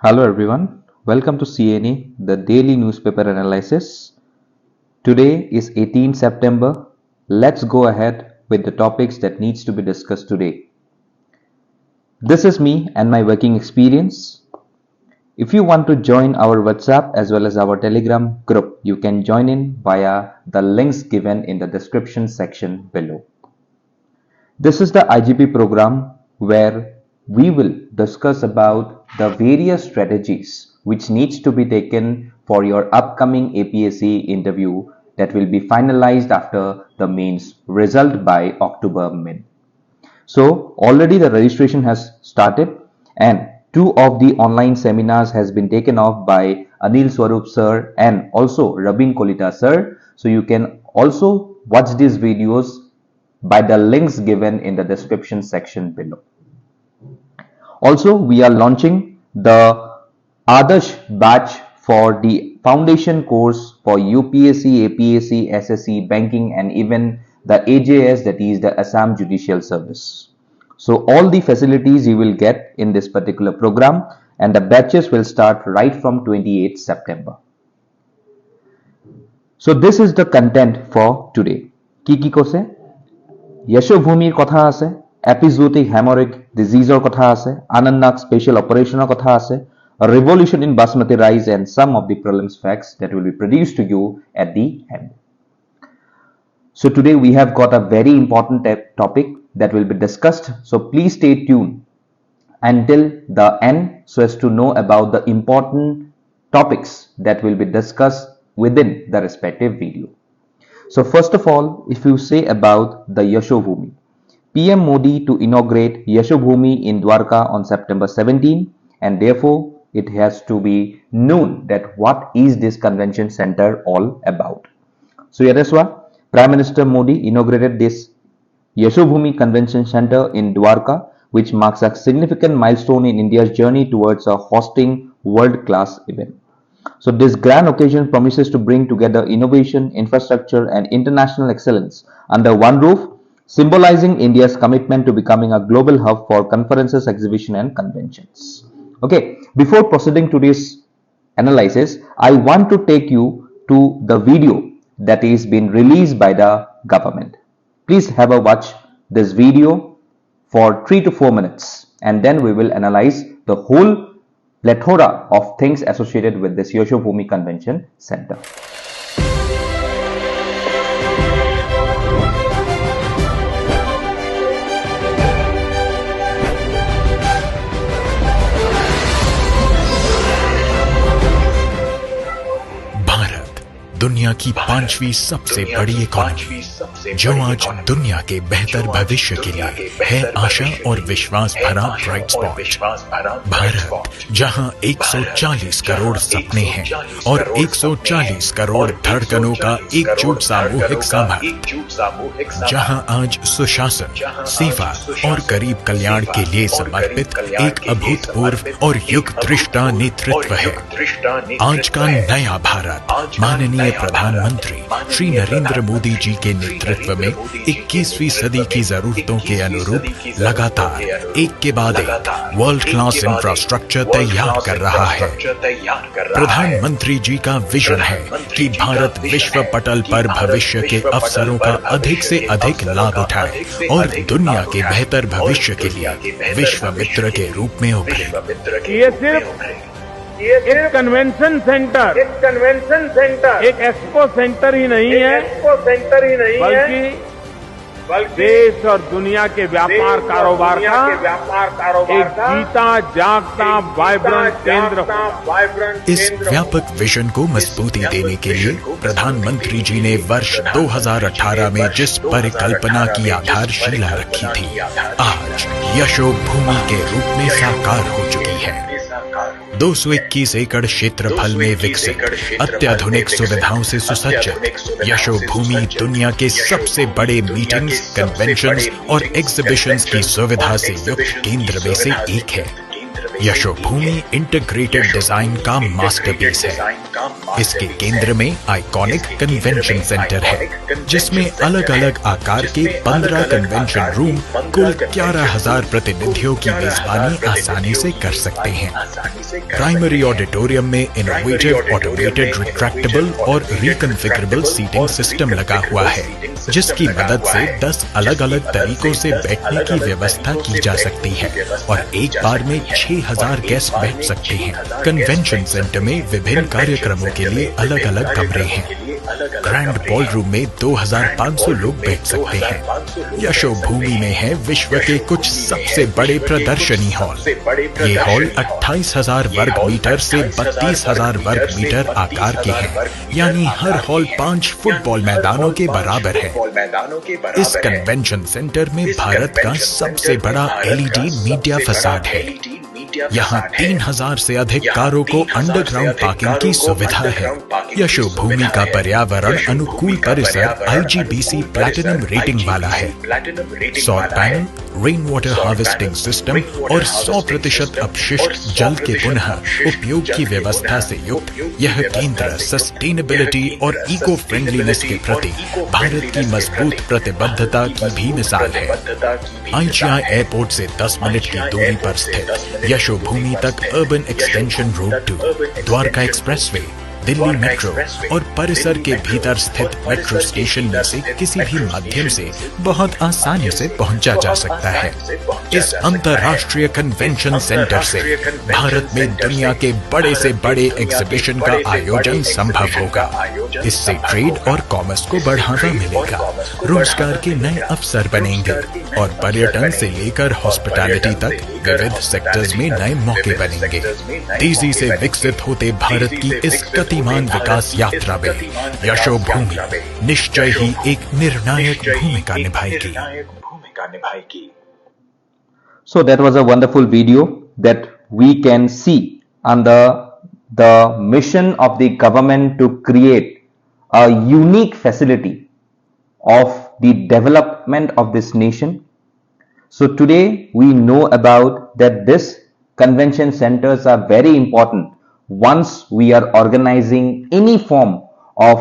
Hello everyone, welcome to CNA, the daily newspaper analysis. Today is 18 September. Let's go ahead with the topics that needs to be discussed today. This is me and my working experience. If you want to join our WhatsApp as well as our Telegram group, you can join in via the links given in the description section below. This is the IGP program where we will discuss about the various strategies which needs to be taken for your upcoming APSC interview that will be finalized after the mains result by October mid. So already the registration has started and two of the online seminars has been taken off by Anil Swarup sir and also Rabin Kolita sir. So you can also watch these videos by the links given in the description section below. Also, we are launching the Adarsh batch for the foundation course for UPSC, APSC, SSC, banking and even the AJS, that is the Assam Judicial Service. So all the facilities you will get in this particular program and the batches will start right from 28th September. So this is the content for today. Ki kose? Yashobhumir kotha ase, epizootic hemorrhagic diseaseor kotha ase, Anandnak special operationor kotha ase, a revolution in Basmati rice and some of the prelims facts that will be produced to you at the end. So today we have got a very important topic that will be discussed. So please stay tuned until the end so as to know about the important topics that will be discussed within the respective video. So first of all, if you say about the Yashobhumi, PM Modi to inaugurate Yashobhumi in Dwarka on September 17 and therefore it has to be known that what is this convention center all about. So Yadaswa, Prime Minister Modi inaugurated this Yashobhumi Convention Center in Dwarka, which marks a significant milestone in India's journey towards a hosting world-class event. So this grand occasion promises to bring together innovation, infrastructure and international excellence under one roof, symbolizing India's commitment to becoming a global hub for conferences, exhibition and conventions. Okay, before proceeding to this analysis, I want to take you to the video that is being released by the government. Please have a watch this video for 3 to 4 minutes and then we will analyze the whole plethora of things associated with this Yashobhumi Convention Center. दुनिया की पांचवी सबसे बड़ी economy जो आज दुनिया के बेहतर भविष्य के लिए है आशा और विश्वास भरा ब्राइट स्पॉट। भारत जहां 140 करोड़ सपने हैं और 140 करोड़ धड़कनों का एकजुट सामूहिक सामर्थ्य, जहां आज सुशासन, सेवा और गरीब कल्याण के लिए समर्पित एक अभूतपूर्व और युग दृष्टा नेतृत्व है। आज का नया भारत माननीय प्रधानमंत्री श्री नरेंद्र मोदी जी के नेतृत्व में 21वीं सदी की जरूरतों के अनुरूप लगातार एक के बाद एक वर्ल्ड क्लास इंफ्रास्ट्रक्चर तैयार कर रहा है। प्रधानमंत्री जी का विजन है कि भारत विश्व पटल पर भविष्य के अवसरों का अधिक से अधिक लाभ उठाए और दुनिया के बेहतर भविष्य के लिए विश्व मित्र के रूप में उभरे। एक कन्वेंशन सेंटर एक एक्सपो सेंटर ही नहीं है, बल्कि देश और दुनिया के व्यापार कारोबार का एक जीता जागता वाइब्रेंट केंद्र। इस व्यापक विजन को मजबूती देने के लिए प्रधानमंत्री जी ने वर्ष 2018 में जिस परिकल्पना की आधारशिला रखी थी, आज यशोभूमि के रूप में साकार हो चुकी है। 221 एकड़ क्षेत्रफल में विकसित अत्याधुनिक सुविधाओं से सुसज्जित यशोभूमि दुनिया के सबसे बड़े मीटिंग्स, कन्वेंशंस और एग्जीबिशंस की सुविधा से युक्त केंद्र में से एक है। यशोभूमि इंटीग्रेटेड डिजाइन का मास्टरपीस है। इसके केंद्र में आइकॉनिक कन्वेंशन सेंटर है, जिसमें अलग अलग आकार के 15 कन्वेंशन रूम कुल 11,000 प्रतिनिधियों की मेजबानी आसानी से कर सकते हैं। प्राइमरी ऑडिटोरियम में इनोवेटिव ऑटोमेटेड रिट्रैक्टेबल और रिकॉन्फ़िगरेबल सीटिंग सिस्टम लगा हुआ है, जिसकी मदद से 10 अलग अलग तरीकों से बैठने की व्यवस्था की जा सकती है और एक बार में 6,000 गेस्ट बैठ सकते हैं। कन्वेंशन सेंटर में विभिन्न कार्यक्रमों के लिए अलग अलग कमरे हैं। ग्रैंड बॉलरूम में 2,500 लोग बैठ सकते हैं। यशोभूमि में है विश्व के कुछ सबसे बड़े प्रदर्शनी हॉल। ये हॉल 28,000 वर्ग मीटर से 32,000 वर्ग मीटर आकार के हैं, यानी हर हॉल 5 फुटबॉल मैदानों के बराबर है। इस कन्वेंशन सेंटर में भारत का सबसे बड़ा LED मीडिया फसाड है। यहाँ 3,000 से अधिक कारों को अंडरग्राउंड पार्किंग की सुविधा है। यशोभूमि का पर्यावरण अनुकूल परिसर IGBC प्लैटिनम रेटिंग वाला है। सौर panel, rain water harvesting system और 100% अपशिष्ट जल के पुनः उपयोग की व्यवस्था से युक्त यह केंद्र सस्टेनेबिलिटी और इको फ्रेंडलीनेस के प्रति भारत की मजबूत प्रतिबद्धता की भी मिसाल है। IGI एयरपोर्ट से 10 मिनट की दूरी पर स्थित यशोभूमि तक urban extension road 2, Dwarka expressway, Delhi metro और परिसर के भीतर स्थित मेट्रो स्टेशन में से किसी भी माध्यम से बहुत आसानी से पहुंचा जा सकता है। इस अंतर्राष्ट्रीय कन्वेंशन सेंटर से भारत में दुनिया के बड़े से बड़े एग्जीबिशन का आयोजन संभव होगा। इससे ट्रेड और कॉमर्स को बढ़ावा मिलेगा, रोजगार के नए अवसर बनेंगे और पर्यटन से लेकर हॉस्पिटैलिटी तक विविध सेक्टर्स में नए मौके बनेंगे। तेजी से विकसित होते भारत की इस गतिमान विकास यात्रा में यशोभूमि निश्चय ही एक निर्णायक भूमिका निभाएगी। So that was a wonderful video that we can see under the mission of the government to create a unique facility of the development of this nation. So today we know about that this convention centers are very important once we are organizing any form of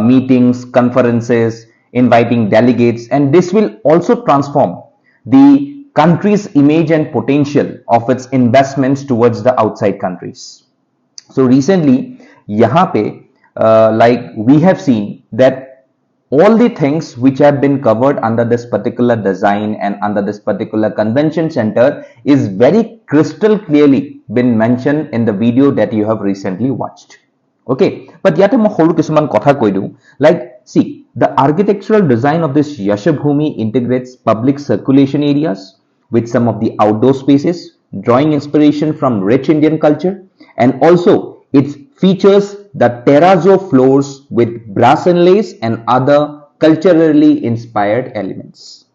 meetings, conferences, inviting delegates, and this will also transform the country's image and potential of its investments towards the outside countries. So recently, यहाँ पे like we have seen that all the things which have been covered under this particular design and under this particular convention center is very crystal clearly been mentioned in the video that you have recently watched. Okay, but yate mo holu kisuman kotha koi diu, like see, the architectural design of this Yashobhumi integrates public circulation areas with some of the outdoor spaces, drawing inspiration from rich Indian culture, and also it features the terrazzo floors with brass inlays and other culturally inspired elements.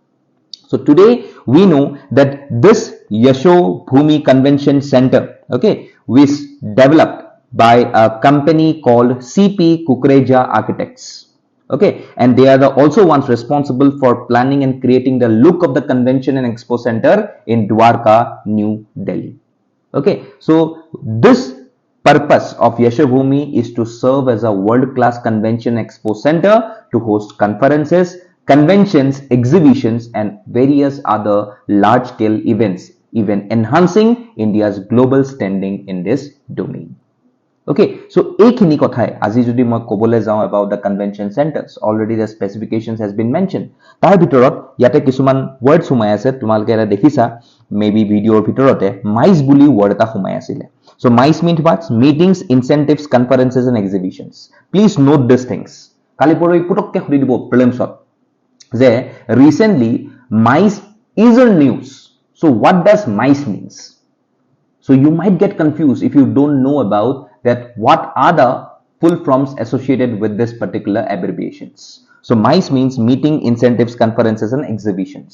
So today we know that this Yashobhumi Convention Center, okay, was developed by a company called CP Kukreja Architects. Okay, and they are the also ones responsible for planning and creating the look of the convention and expo center in Dwarka, New Delhi. Okay, so this purpose of Yashobhumi is to serve as a world-class convention expo center to host conferences, conventions, exhibitions, and various other large-scale events, even enhancing India's global standing in this domain. Okay, so এইখিনি কথাই আজি যদি মই কবলে যাও about the convention centers, already the specifications has been mentioned. তাৰ ভিতৰত ইয়াতে কিছুমান words সোমাই আছে, তোমালোকে এটা দেখিছা maybe ভিডিওৰ ভিতৰতে MICE বুলি word এটা সোমাই আছিলে. So MICE means what? Meetings, incentives, conferences and exhibitions. Please note these things. কালি পৰহি পুটককে খুলি দিব prelims-ত যে recently MICE is on news. So what does MICE means? So you might get confused if you don't know about that what are the full forms associated with this particular abbreviations. So MICE means meeting, incentives, conferences and exhibitions.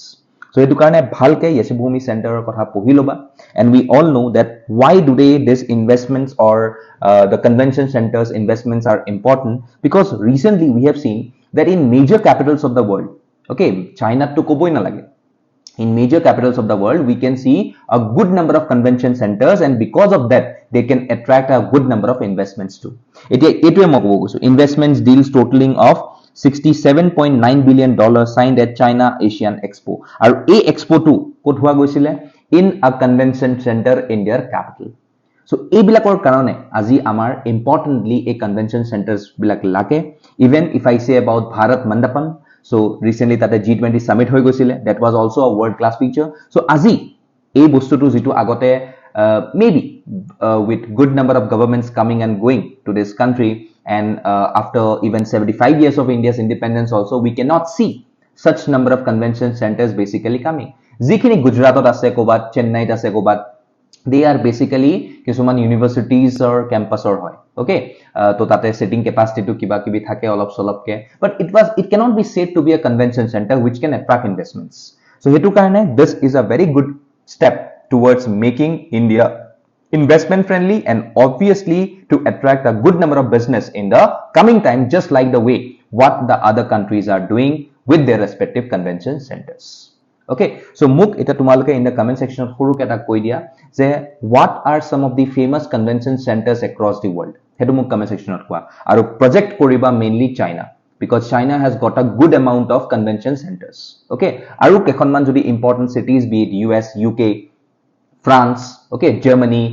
So etu karone bhalke Yashobhumi center kotha pohi loba, and we all know that why today these investments or the convention centers investments are important, because recently we have seen that in major capitals of the world, okay, China to koboi na lage, in major capitals of the world, we can see a good number of convention centers, and because of that they can attract a good number of investments too. Etue মই কব গৈছো investments deals totaling of $67.9 billion signed at China Asian Expo, আৰু এই expo টো ক'ত হোৱা গৈছিলে in a convention center in their capital. So এইবিলাকৰ কাৰণে আজি আমাৰ importantly a convention centers বিলাক লাগে. Even if I say about Bharat Mandapam, so recently tate G20 summit হৈ গৈছিলে, that was also a world class feature. So আজি এই বস্তুটো যেটো আগতে maybe with good number of governments coming and going to this country, and after even 75 years of India's independence also, we cannot see such number of convention centers basically coming. Jikhini Gujarat ase kobat, Chennai ase kobat, they are basically কিছুমান universities or campus or hoy. Okay, to tate sitting capacity to kiba kibi thake olop solop ke, but it cannot be said to be a convention center which can attract investments. So hetu karone this is a very good step towards making India investment friendly, and obviously to attract a good number of business in the coming time, just like the way what the other countries are doing with their respective convention centers. Okay, so muk eta tumaloke in the comment section huru eta koi dia je what are some of the famous convention centers across the world, hetu muk comment section koa, aru project koriba mainly China, because China has got a good amount of convention centers. Okay, aru kekhonman jodi important cities be it US, UK, France, okay, Germany,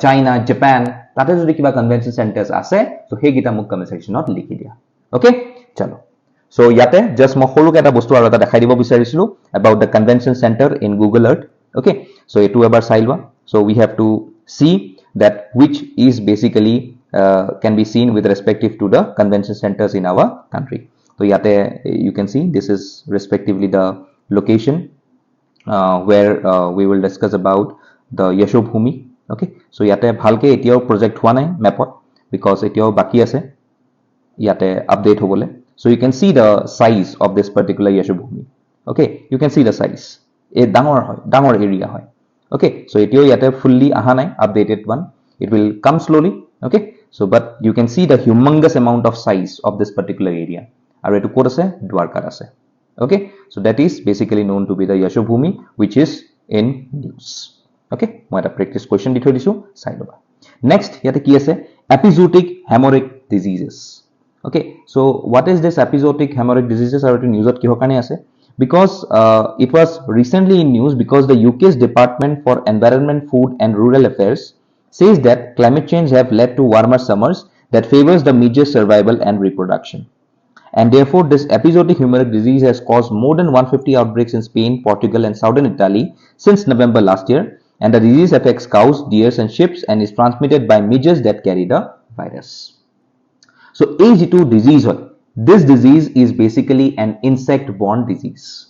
China, Japan, tate jodi kiba convention centers ase, so he gita muk comment section not likhi dia. Okay, chalo. So yate just mo holu eta bostu aru eta dekhai dibo bisarisilu about the convention center in Google Earth. Okay, so etu ebar sailwa. So we have to see that which is basically can be seen with respective to the convention centers in our country. So yate you can see this is respectively the location where we will discuss about the Yashobhumi. Okay, so yate bhalke etio project hua nai mapot, because etio baki ase yate update hobole. So you can see the size of this particular Yashobhumi. Okay, you can see the size. A dangor area hoy. Okay, so etio yate fully aha nai updated one. It will come slowly. Okay, so but you can see the humongous amount of size of this particular area. Aru etu kot ase Dwarka ase. Okay, so that is basically known to be the Yashobhumi, which is in news. Okay, moi eta practice question di thoi disu sai loba. Next yate ki ase epizootic hemorrhagic diseases. Okay, so what is this epizootic hemorrhagic diseases, aru etu news ot kiho kane ase, because it was recently in news because the UK's Department for Environment, Food and Rural Affairs says that climate change have led to warmer summers that favors the midge's survival and reproduction. And therefore, this epizootic hemorrhagic disease has caused more than 150 outbreaks in Spain, Portugal and southern Italy since November last year. And the disease affects cows, deers and sheep and is transmitted by midges that carry the virus. So AG2 disease, this disease is basically an insect-borne disease.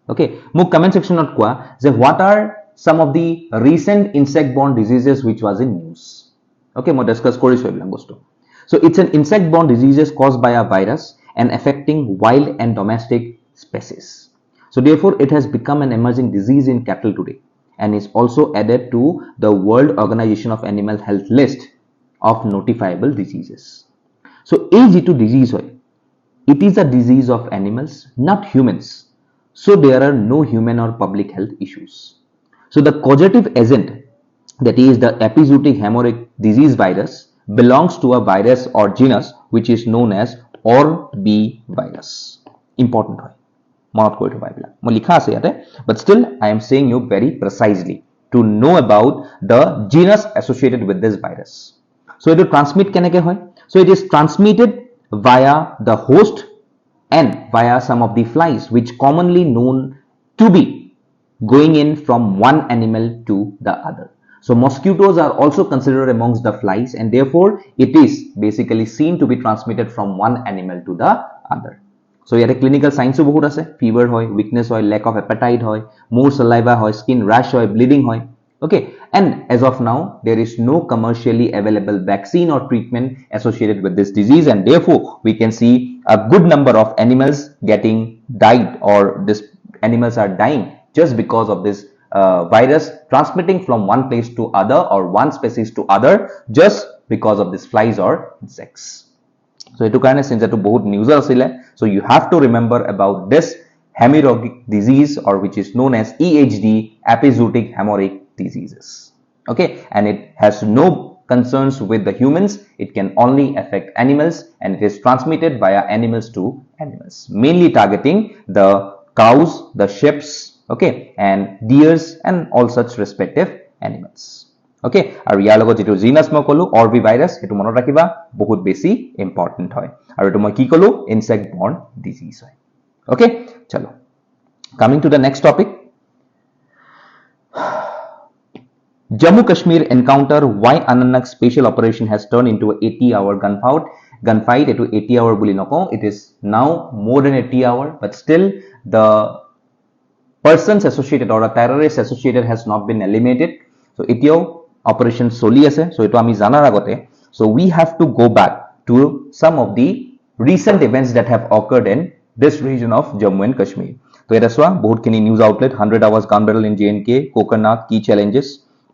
Okay, muk comment section not kwa je what are some of the recent insect-borne diseases which was in news. Okay, mo discuss korisu ebla bostu. So it's an insect-borne diseases caused by a virus and affecting wild and domestic species. So therefore it has become an emerging disease in cattle today and is also added to the World Organization of Animal Health list of notifiable diseases. So AG2 disease, it is a disease of animals, not humans. So there are no human or public health issues. So the causative agent, that is the epizootic hemorrhagic disease virus, belongs to a virus or genus which is known as ORB virus. Important hoy. Monot kori thoba ebila. Moi likha ase yate, but still I am saying you very precisely to know about the genus associated with this virus. So it will transmit keneke hoy. So it is transmitted via the host and via some of the flies which commonly known to be going in from one animal to the other. So mosquitoes are also considered amongst the flies, and therefore it is basically seen to be transmitted from one animal to the other. So yate clinical signs o bahut ase, fever hoy, weakness hoy, lack of appetite hoy, more saliva hoy, skin rash hoy, bleeding hoy. Okay, and as of now there is no commercially available vaccine or treatment associated with this disease, and therefore we can see a good number of animals getting died, or this animals are dying just because of this virus transmitting from one place to other or one species to other just because of these flies or insects. So etu karone since etu bahut news asile, so you have to remember about this hemorrhagic disease, or which is known as EHD, epizootic hemorrhagic diseases. Okay, and it has no concerns with the humans. It can only affect animals, and it is transmitted via animals to animals, mainly targeting the cows, the sheep, okay, and deers and all such respective animals. Okay, আৰু ইয়াৰ লগত যেটো genius মই কলো অৰবি virus, এটো মনত ৰাখিবা, বহুত বেছি ইম্পৰ্টেন্ট হয়, আৰু এটো মই কি কলো ইনসেক্ট বৰ্ন ডিজিজ হয়। Okay, chalo, coming to the next topic. Jammu Kashmir encounter, why Anantnag special operation has turned into a 80-hour gunfight. Eto 80-hour boli nako, it is now more than 80-hour, but still the persons associated or a terrorist associated has not been eliminated. So etio operation soli ase, so eto ami janar agote, so we have to go back to some of the recent events that have occurred in this region of Jammu and Kashmir. So eta swa bahut kini news outlet, 100 hours gun battle in JNK, Kokarnak, key challenges.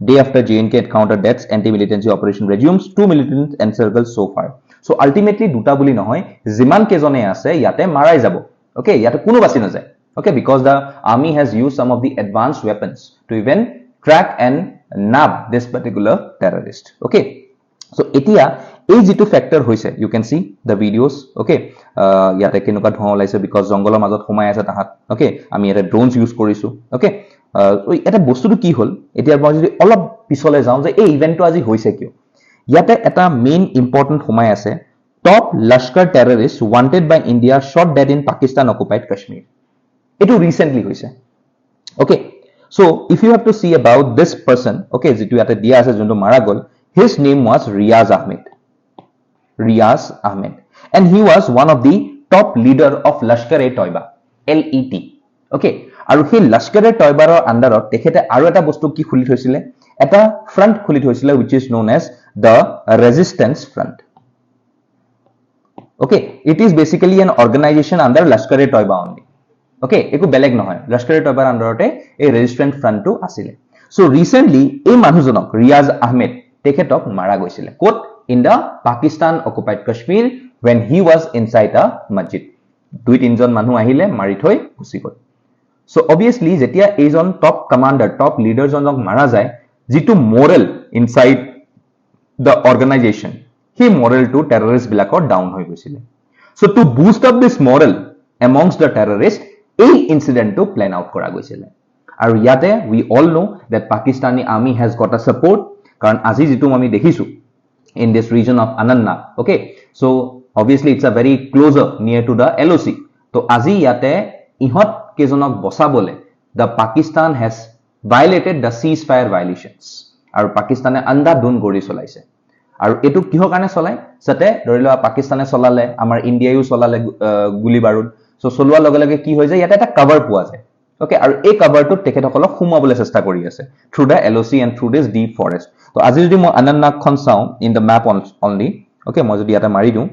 Day after JNK encounter deaths, anti-militancy operation resumes, 2 militants encircled so far. So ultimately duta boli nohoy, jiman kezone ase yate marai jabo. Okay, yate kuno basi na jay. Okay, because the army has used some of the advanced weapons to even track and nab this particular terrorist. Okay, so etia এই যেটো factor হইছে, you can see the videos. Okay, ইয়াতে কেনেকুৱা ধোঁৱা ওলাইছে because জংগলৰ মাজত সোমাই আছে তাহাত. Okay, আমি এটা drones use কৰিছো. Okay, এটা বস্তুটো কি হল, এতিয়া মই যদি অলপ পিছলে যাওঁ যে এই ইভেন্টটো আজি হৈছে কিয়, ইয়াতে এটা মেইন ইম্পৰ্টেন্ট সোমাই আছে, top Lashkar terrorist wanted by India shot dead in Pakistan occupied Kashmir. এটো রিসেন্টলি হইছে। Okay, so if you have to see about this person, okay, যেটো ইয়াতে দিয়া আছে যোনটো মাৰা গল, his name was Riaz Ahmed, and he was one of the top leader of Lashkar-e-Toiba, LET. Okay, আৰু সেই Lashkar-e-Toibar আন্ডাৰত তেখেতে আৰু এটা বস্তু কি খুলি থৈছিলে, এটা ফ্ৰন্ট খুলি থৈছিলে which is known as the Resistance Front. Okay, it is basically an organization under Lashkar-e-Toiba only. Okay, একো বেলেগ নহয়, Lashkar-e-Toibar আন্ডাৰতে এই ৰেজিস্ট্যান্ট ফ্ৰন্টটো আছিল। সো ৰিসেন্টলি এই মানুহজনক ৰিয়াজ আহমেদ তেখেতক মাৰা গৈছিল coat in the Pakistan occupied Kashmir when he was inside a masjid. দুই তিনজন মানুহ আহিলে মাৰি থৈ গুচি গল। So obviously যেতিয়া এইজন টপ কমান্ডাৰ টপ লিডাৰ জনক মাৰা যায়, যেটো মোরাল ইনসাইড the organization, সেই মোরালটো টেৰৰিষ্ট বিলাকৰ ডাউন হৈ গৈছিল। So to boost up this moral amongst the terrorists, এই ইনসিডেন্টটো প্ল্যান আউট কৰা গৈছিল। আৰু ইয়াতে we all know that Pakistani army has got a support, কাৰণ আজি যেটো আমি দেখিছো in this region of Anantnag. Okay, so obviously it's a very closer near to the LOC. So আজি ইয়াতে ইহত কেজনক বসাবলে the Pakistan has violated the ceasefire violations, আৰু পাকিস্তানে আন্ধাধুন গৰি চলাইছে। আৰু এটো কিহৰ কাৰণে চলাই, যাতে ধৰিলোৱা পাকিস্তানে চলালে আমাৰ ইন্ডিয়ায়ো চলালে গুলি বাৰুদ, সো চলোৱাৰ লগে লগে কি হৈ যায় ইয়াতে এটা কভাৰ পোৱা যায়। Okay, আৰু এই কভাৰটো তেখেতসকলক সোমাবলৈ চেষ্টা কৰি আছে through the LOC and through this deep forest. তো আজি যদি মই আনন্তনাগখন চাওঁ in the map only, okay, মই যদি ইয়াতে মাৰি দিওঁ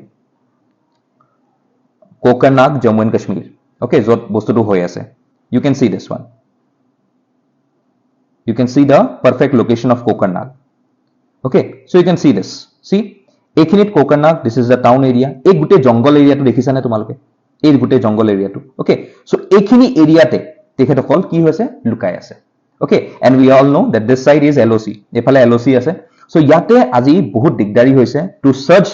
কোকৰনাগ জম্মু এণ্ড কাশ্মীৰ, okay, যত বস্তুটো হৈ আছে, you can see this one, you can see the perfect location of Kokarnag. Okay, so you can see this, see এইখিনিত কোকৰনাগ, this is the town area, এই গুটে জংগল এৰিয়াটো দেখিছানে তোমালোকে, এই গুটে জংগল এৰিয়াটো। Okay, so এইখিনি এৰিয়াতে তেখেতসকল কি হৈছে লুকাই আছে। Okay, and we all know that this side is LOC, এফালে LOC আছে। So ইয়াতে আজি বহুত দিগদাৰি হৈছে to search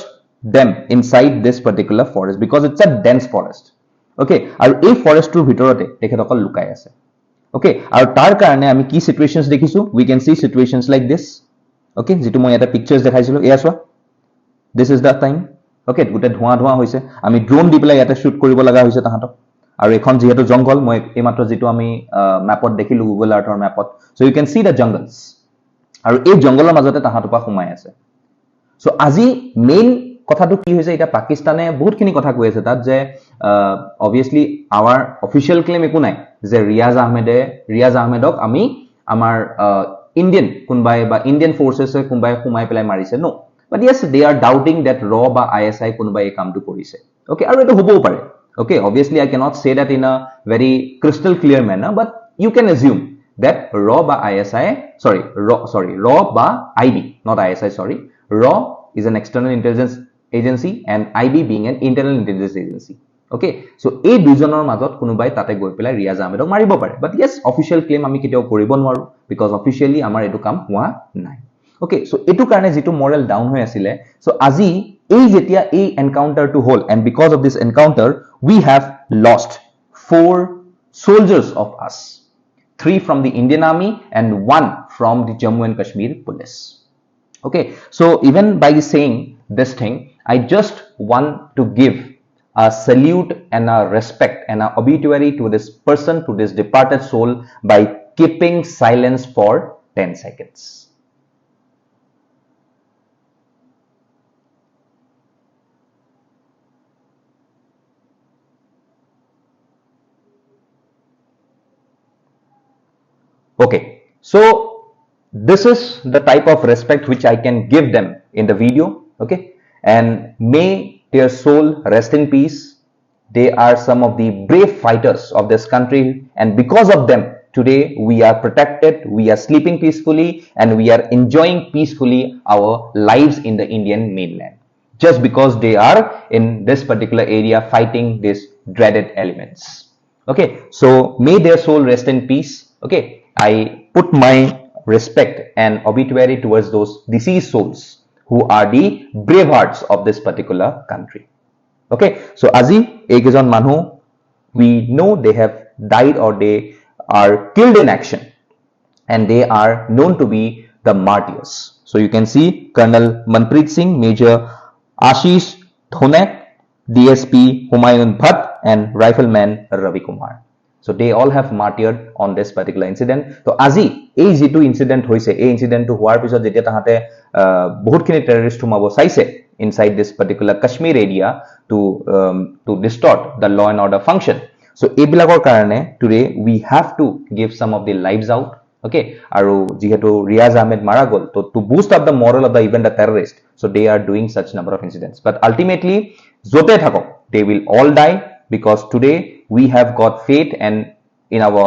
them inside this particular forest because it's a dense forest. Okay, আৰু এই ফৰেষ্টৰ ভিতৰতে তেখেতসকল লুকাই আছে। Okay, আৰু তাৰ কাৰণে আমি কি সিচুৱেশনস দেখিছো, we can see situations like this. Okay, যেটো মই এটা পিকচাৰস দেখাইছিলো, এয়া চোৱা, this is the time. Okay, গুটে ধোঁৱা হৈছে, আমি ড্ৰোন দি পেলাই ইয়াতে শুট কৰিব লগা হৈছে তাহাঁতক। আৰু এখন যেহেতু জংগল, মই এইমাত্ৰ যেটো আমি ম্যাপত দেখিলো Google আৰ্থৰ ম্যাপত, so you can see the jungles, আৰু এই জংগলৰ মাজতে তাহাঁতপা সোমাই আছে। so আজি মেইন কথাটো কি হৈছে, এটা পাকিস্তানে বহুতখিনি কথা কৈ আছে তাত যে obviously our official claim একো নাই যে ৰিয়াজ আহমেদক আমি আমাৰ ইন্ডিয়ান কোনবাই বা ইন্ডিয়ান ফোর্সেসে কোনবাই সোমাই পেলাই মাৰিছে, no, but yes they are doubting that raw বা ISI কোনবাই এই কামটো কৰিছে। okay, আৰু এটা হ'বও পাৰে। Okay, obviously I cannot say that in a very crystal clear manner, but you can assume that raw by ISI, raw by IB, not ISI, sorry. Raw is an external intelligence agency and IB being an internal intelligence agency. Okay so এই দুজনৰ মাজত কোনোবাই তাতে গৈ পেলাই ৰিয়াজ আহমেদক মাৰিব পাৰে বাট ইয়েছ অফিচিয়েল ক্লেইম আমি কেতিয়াও কৰিব নোৱাৰো বিকজ অফিচিয়েলি আমাৰ এইটো কাম হোৱা নাই ওকে সো এইটো কাৰণে যেটো মৰেল ডাউন হৈ আছিল সো আজি এই যেতিয়া এই এনকাউন্টাৰটো হল and because of this encounter we have lost 4 soldiers of us 3 from the Indian Army and 1 from the Jammu and Kashmir police okay so even by saying this thing I just want to give a salute and a respect and a obituary to this person, to this departed soul by keeping silence for 10 seconds. Okay, so this is the type of respect which I can give them in the video, okay, and may their soul rest in peace. They are some of the brave fighters of this country and because of them today we are protected, we are sleeping peacefully and we are enjoying peacefully our lives in the Indian mainland just because they are in this particular area fighting these dreaded elements. Okay, so may their soul rest in peace. Okay, I put my respect and obituary towards those deceased souls who are the brave hearts of this particular country. Okay, so aji ekjon manu we know they have died or they are killed in action and they are known to be the martyrs. So you can see Colonel Manpreet Singh, Major Ashish Thonek, DSP Humayun Bhatt and Rifleman Ravi Kumar. So they all have martyred on this particular incident. So aji ei jitu incident hoise ei incident to hoar pisot jetia tahate bahut khini terrorist humabo saise inside this particular Kashmir area to distort the law and order function. So ebilagor karone today we have to give some of the lives out. Okay, aru jihetu Riyaz Ahmed mara gol to boost up the morale of the even the terrorist, so they are doing such number of incidents but ultimately jote thakok they will all die because today we have got faith and in our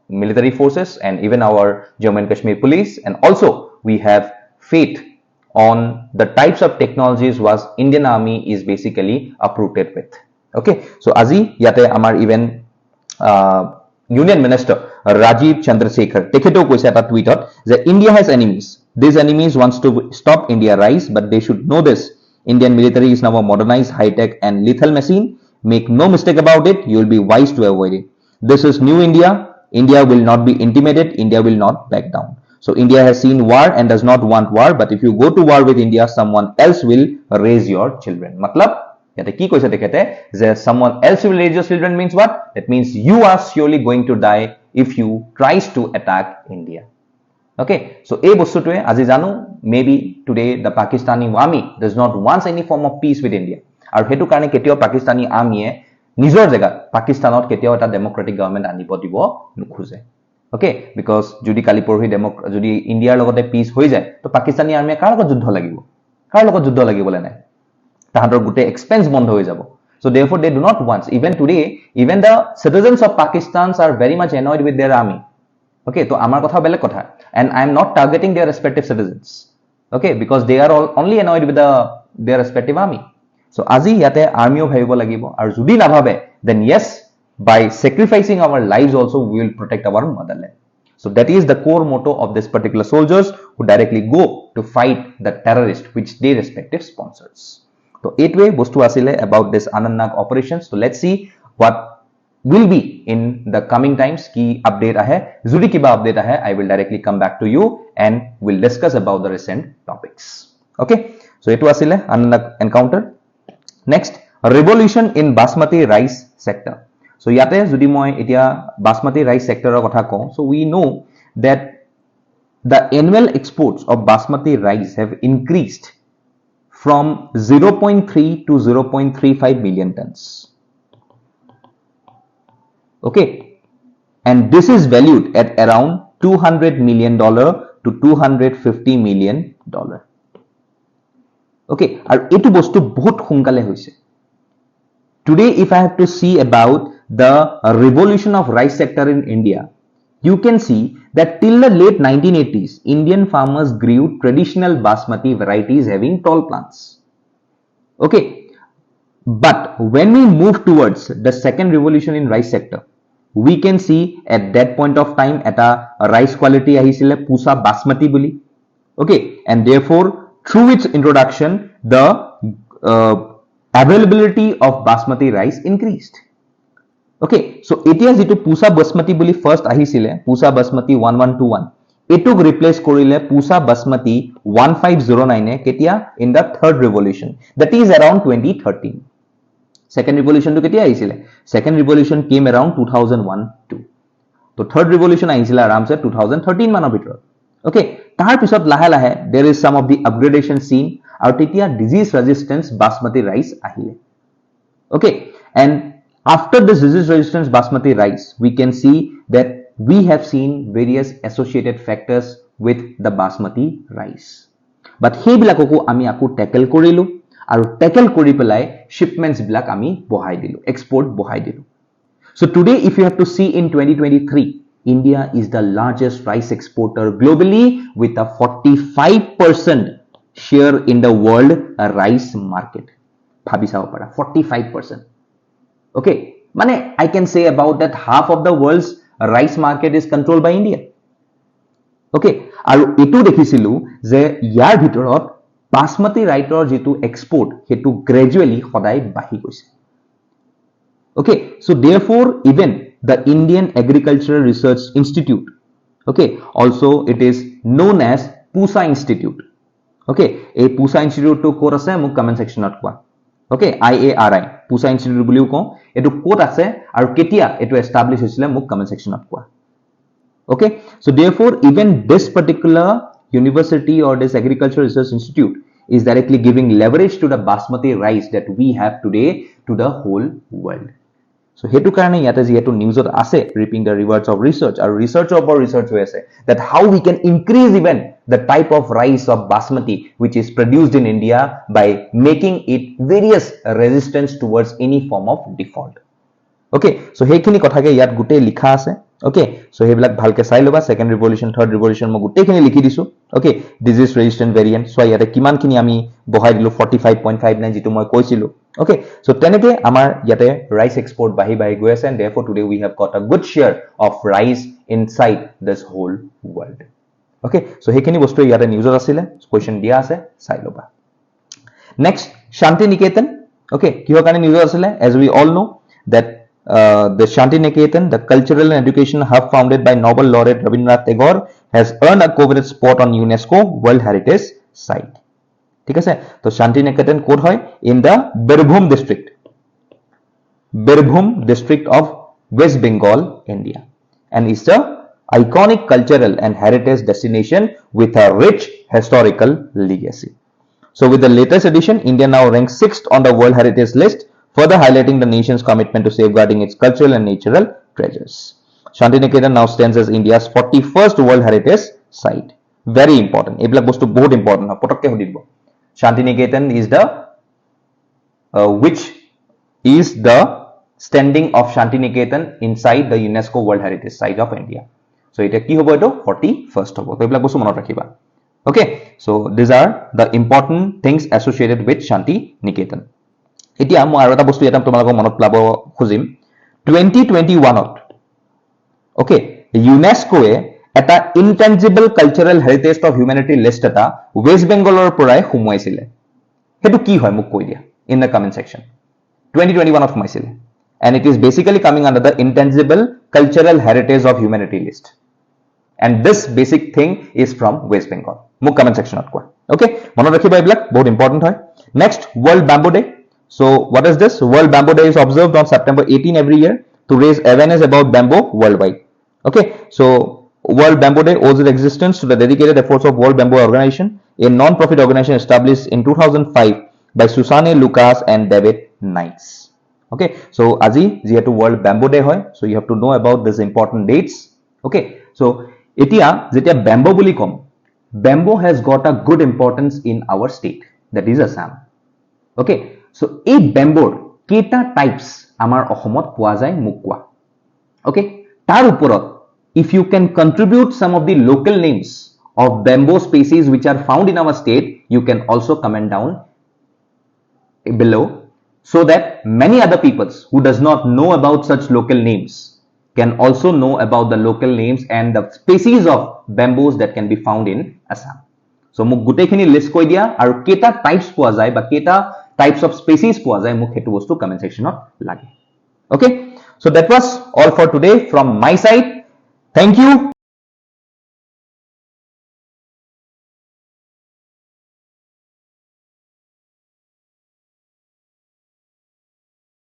military forces and even our Jammu and Kashmir police and also we have faith on the types of technologies was Indian Army is basically approved with. Okay, so aji yate amar even Union Minister Rajiv Chandrasekhar tekheto koise eta tweetot je India has enemies, these enemies wants to stop India rise but they should know this Indian military is now a modernized high tech and lethal machine. Make no mistake about it, you will be wise to avoid it. This is new India. India will not be intimidated. India will not back down. So India has seen war and does not want war. But if you go to war with India, someone else will raise your children. Matlab, yate ki koise dekhete je someone else will raise your children means what? That means you are surely going to die if you tries to attack India. Okay, so ei bostutue aji janu maybe today the Pakistani army does not want any form of peace with India. আৰু হেতু কাৰণে কেতিয়াও পাকিস্তানী আৰ্মিয়ে নিজৰ জায়গাত পাকিস্তানত কেতিয়াও এটা democratic government আনিব দিব নুখুজে ওকে বিকজ যদি কালি পৰহি যদি ইণ্ডিয়াৰ লগতে পিস হৈ যায় তো পাকিস্তানী আৰ্মিয়ে কাৰ লগত যুদ্ধ লাগিবলে নাই তাহাঁতৰ গুটে এক্সপেন্স বন্ধ হৈ যাব so therefore they do not want even today even the citizens of Pakistan are very much annoyed with their army okay to amar kotha belek kotha and I am not targeting their respective citizens okay because they are all only annoyed with their respective army. So aji yate army bhabibo lagibo aru jodi na bhabe then yes by sacrificing our lives also we will protect our motherland. So that is the core motto of this particular soldiers who directly go to fight the terrorist which they respective sponsors. So eight way bostu asile about this Anantnag operations. So let's see what will be in the coming times ki update ahe jodi kiba update ahe I will directly come back to you and will discuss about the recent topics. Okay, so etu asile Anantnag encounter. Next, revolution in Basmati rice sector. So yate jodi moi etia Basmati rice sector or kotha ko so we know that the annual exports of Basmati rice have increased from 0.3 to 0.35 million tons. Okay, and this is valued at around $200 million to $250 million. Okay, and etu bostu bahut sonkale hoise. Today if I have to see about the revolution of rice sector in India, you can see that till the late 1980s Indian farmers grew traditional basmati varieties having tall plants. Okay, But when we move towards the second revolution in rice sector, we can see at that point of time eta rice quality ahisile pusa basmati boli. Okay, and therefore through its introduction the availability of basmati rice increased. Okay, so etia jitu pusa basmati boli first ahisile pusa basmati 1121 etuk replace korile pusa basmati 1509 ketia in the third revolution, that is around 2013. Second revolution to ketia ahisile, second revolution came around 2001-2. So third revolution ahisile aram se 2013 manor bhitor. Okay, tar pisot lahe lahe there is some of the upgradation seen aru tetia disease resistance basmati rice ahile. Okay, and after this disease resistance basmati rice, we can see that we have seen various associated factors with the basmati rice. But he bilakoko ami aku tackle korilu aru tackle kori pelai shipments bilak ami bohai dilu, export bohai dilu. So today if you have to see in 2023, India is the largest rice exporter globally with a 45% share in the world rice market. Bhabi sabo para 45%. Okay, mane I can say about that half of the world's rice market is controlled by India. Okay, aru etu dekhisilu je yar bhitorot basmati rice jitu export hetu gradually hodai bahi goise. Okay, so therefore even the Indian Agricultural Research Institute, okay, also it is known as Pusa Institute. Okay, a Pusa Institute to kor ase muk comment section not kwa. Okay, IARI Pusa Institute buliu ko etu kot ase aru ketia etu establish hoisile muk comment section not kwa. Okay, so therefore even this particular university or this Agricultural Research Institute is directly giving leverage to the basmati rice that we have today to the whole world. So hetu karone yate jehetu news ase reaping the rewards of research or research hoy ase that how we can increase even the type of rice of basmati which is produced in India by making it various resistance towards any form of default. Okay, so hekhini kotha ke yat gute likha ase. Okay, so hebilak bhalke sai loba second revolution third revolution mo gute khini likhi disu. Okay, disease resistant variant so yate kiman khini ami bohai dilu 45.59 jitu moi koisilu. Okay, so teneke amar yate rice export bahi goi ase and therefore today we have got a good share of rice inside this whole world. Okay, so hekhini bostu yate news asile question dia ase sai loba. Next, Shantiniketan. Okay, kiho kane news asile as we all know that the Shantiniketan, the cultural and educational hub founded by Nobel laureate Rabindranath Tagore, has earned a coveted spot on UNESCO World Heritage Site. ठीक है तो Shantiniketan code है in the Birbhum district of West Bengal, India, and is the iconic cultural and heritage destination with a rich historical legacy. So with the latest edition, India now ranks 6th on the World Heritage list, further highlighting the nation's commitment to safeguarding its cultural and natural treasures. Shantiniketan now stands as India's 41st World Heritage Site. Very important. Ebilak bostu bahut important ha potokke hodibo. Shantiniketan is the which is the standing of Shantiniketan inside the UNESCO World Heritage Site of India. So eta ki hobo eto 41st hobo. So ebilak bostu monot rakhiba. Okay, so these are the important things associated with Shantiniketan. এতিয়া মই আৰু এটা বস্তু এটা তোমালোকক মনত পেলাব খুজিম 2021 ত ওকে ইউনেস্কোয়ে এটা intangible cultural heritage of humanity list এটা ওয়েস্ট বেংগলৰ পৰাই সোমাইছিলে হেতু কি হয় মোক কৈ দিয়া ইন দা কমেন্ট সেকশন 2021 ত সোমাইছিলে and it is basically coming under the intangible cultural heritage of humanity list and this basic thing is from West Bengal মোক কমেন্ট সেকশনত কোৱা ওকে মনত ৰাখিবা এইবিলাক বহুত ইম্পৰ্টেন্ট হয় next world bamboo day. So what is this? World Bamboo Day is observed on September 18 every year to raise awareness about bamboo worldwide. Okay, so World Bamboo Day owes its existence to the dedicated efforts of World Bamboo Organization, a non-profit organization established in 2005 by Susanne Lucas and David Knights. Okay, so aji jehetu World Bamboo Day hoy, so you have to know about these important dates. Okay, so etia jetia bamboo buli kom, bamboo has got a good importance in our state, that is Assam. Okay, so a bamboo keita types amar ohomot poa jay mukwa. Okay, tar uporot if you can contribute some of the local names of bamboo species which are found in our state, you can also comment down below so that many other peoples who does not know about such local names can also know about the local names and the species of bamboos that can be found in Assam. So মোক গুটেখিনি list কৈ দিয়া আৰু কেটা types পোৱা যায় বা কেটা types of species পোৱা যায় মোক হেতু বস্তু কমেন্ট সেকশনত লাগে। Okay, so that was all for today from my side. Thank you.